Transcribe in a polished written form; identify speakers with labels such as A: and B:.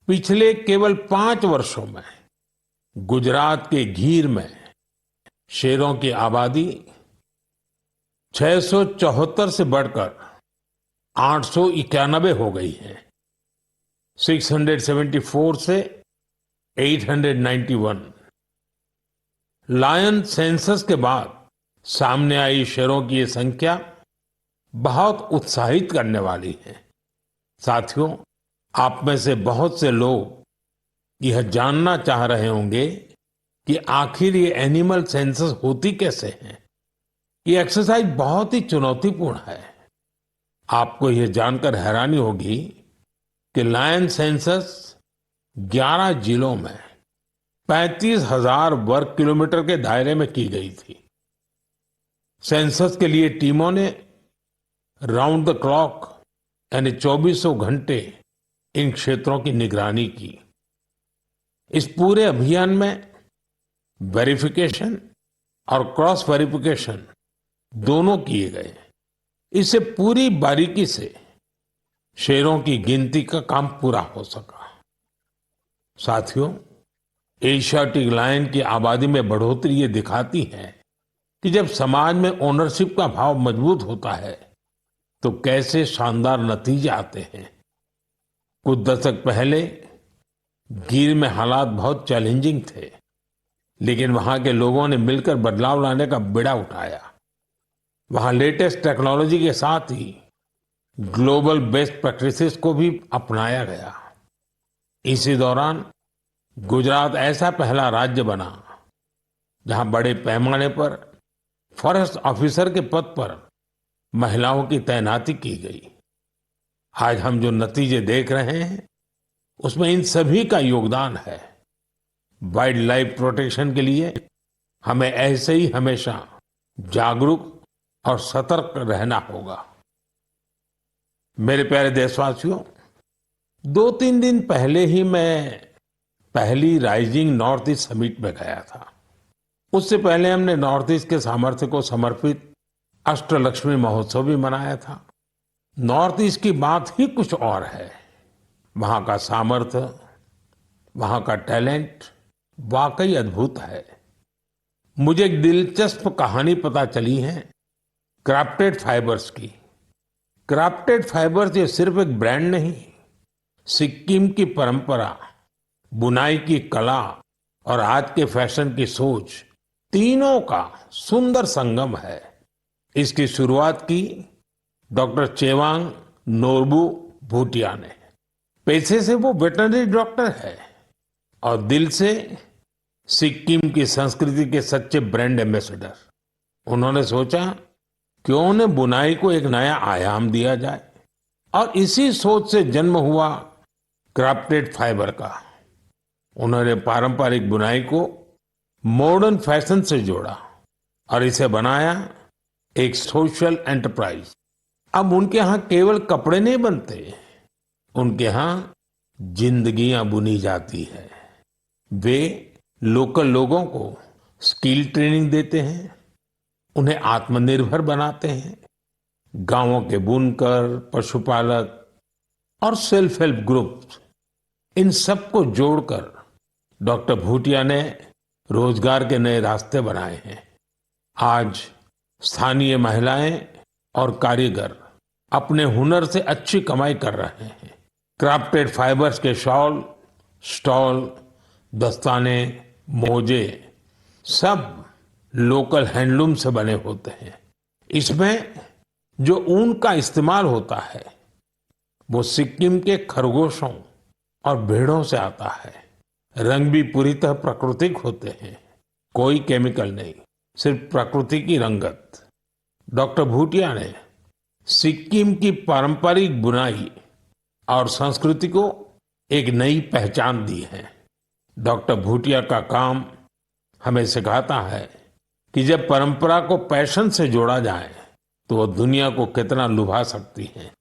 A: पिछले केवल 5 वर्षों में गुजरात के गीर में शेरों की आबादी 674 से बढ़कर 891 हो गई है। 674 से 891। लायन सेंसस के बाद सामने आई शेरों की ये संख्या बहुत उत्साहित करने वाली है। साथियों, आप में से बहुत से लोग यह जानना चाह रहे होंगे कि आखिर ये एनिमल सेंसस होती कैसे है। ये एक्सरसाइज बहुत ही चुनौतीपूर्ण है। आपको यह जानकर हैरानी होगी कि लायन सेंसस 11 जिलों में 35,000 वर्ग किलोमीटर के दायरे में की गई थी। सेंसस के लिए टीमों ने राउंड द क्लॉक यानी 2400 घंटे इन क्षेत्रों की निगरानी की। इस पूरे अभियान में वेरिफिकेशन और क्रॉस वेरिफिकेशन दोनों किए गए। इससे पूरी बारीकी से शेरों की गिनती का काम पूरा हो सका। साथियों, एशियाटिक लायन की आबादी में बढ़ोतरी ये दिखाती है कि जब समाज में ओनरशिप का भाव मजबूत होता है तो कैसे शानदार नतीजे आते हैं। कुछ दशक पहले गीर में हालात बहुत चैलेंजिंग थे, लेकिन वहां के लोगों ने मिलकर बदलाव लाने का बीड़ा उठाया। वहां लेटेस्ट टेक्नोलॉजी के साथ ही ग्लोबल बेस्ट प्रैक्टिसेस को भी अपनाया गया। इसी दौरान गुजरात ऐसा पहला राज्य बना जहां बड़े पैमाने पर फॉरेस्ट ऑफिसर के पद पर महिलाओं की तैनाती की गई। आज हम जो नतीजे देख रहे हैं उसमें इन सभी का योगदान है। वाइल्ड लाइफ प्रोटेक्शन के लिए हमें ऐसे ही हमेशा जागरूक और सतर्क रहना होगा। मेरे प्यारे देशवासियों, 2-3 दिन पहले ही मैं पहली राइजिंग नॉर्थ ईस्ट समिट में गया था। उससे पहले हमने नॉर्थ ईस्ट के सामर्थ्य को समर्पित अष्टलक्ष्मी महोत्सव भी मनाया था। नॉर्थ ईस्ट की बात ही कुछ और है। वहां का सामर्थ्य, वहां का टैलेंट वाकई अद्भुत है। मुझे एक दिलचस्प कहानी पता चली है क्राफ्टेड फाइबर्स की। क्राफ्टेड फाइबर्स ये सिर्फ एक ब्रांड नहीं, सिक्किम की परंपरा, बुनाई की कला और आज के फैशन की सोच, तीनों का सुंदर संगम है। इसकी शुरुआत की डॉक्टर चेवांग नोरबू भूटिया ने। पैसे से वो वेटरनरी डॉक्टर है और दिल से सिक्किम की संस्कृति के सच्चे ब्रांड एम्बेसडर। उन्होंने सोचा क्यों न बुनाई को एक नया आयाम दिया जाए, और इसी सोच से जन्म हुआ क्राफ्टेड फाइबर का। उन्होंने पारंपरिक बुनाई को मॉडर्न फैशन से जोड़ा और इसे बनाया एक सोशल एंटरप्राइज। अब उनके यहाँ केवल कपड़े नहीं बनते, उनके यहाँ जिंदगियां बुनी जाती है। वे लोकल लोगों को स्किल ट्रेनिंग देते हैं, उन्हें आत्मनिर्भर बनाते हैं। गांवों के बुनकर, पशुपालक और सेल्फ हेल्प ग्रुप, इन सबको जोड़कर डॉक्टर भूटिया ने रोजगार के नए रास्ते बनाए हैं। आज स्थानीय महिलाएं और कारीगर अपने हुनर से अच्छी कमाई कर रहे हैं। क्राफ्टेड फाइबर्स के शॉल, स्टॉल, दस्ताने, मोजे सब लोकल हैंडलूम से बने होते हैं। इसमें जो ऊन का इस्तेमाल होता है वो सिक्किम के खरगोशों और भेड़ों से आता है। रंग भी पूरी तरह प्राकृतिक होते हैं, कोई केमिकल नहीं, सिर्फ प्रकृति की रंगत। डॉक्टर भूटिया ने सिक्किम की पारंपरिक बुनाई और संस्कृति को एक नई पहचान दी है। डॉक्टर भूटिया का काम हमें सिखाता है कि जब परंपरा को पैशन से जोड़ा जाए तो वो दुनिया को कितना लुभा सकती है।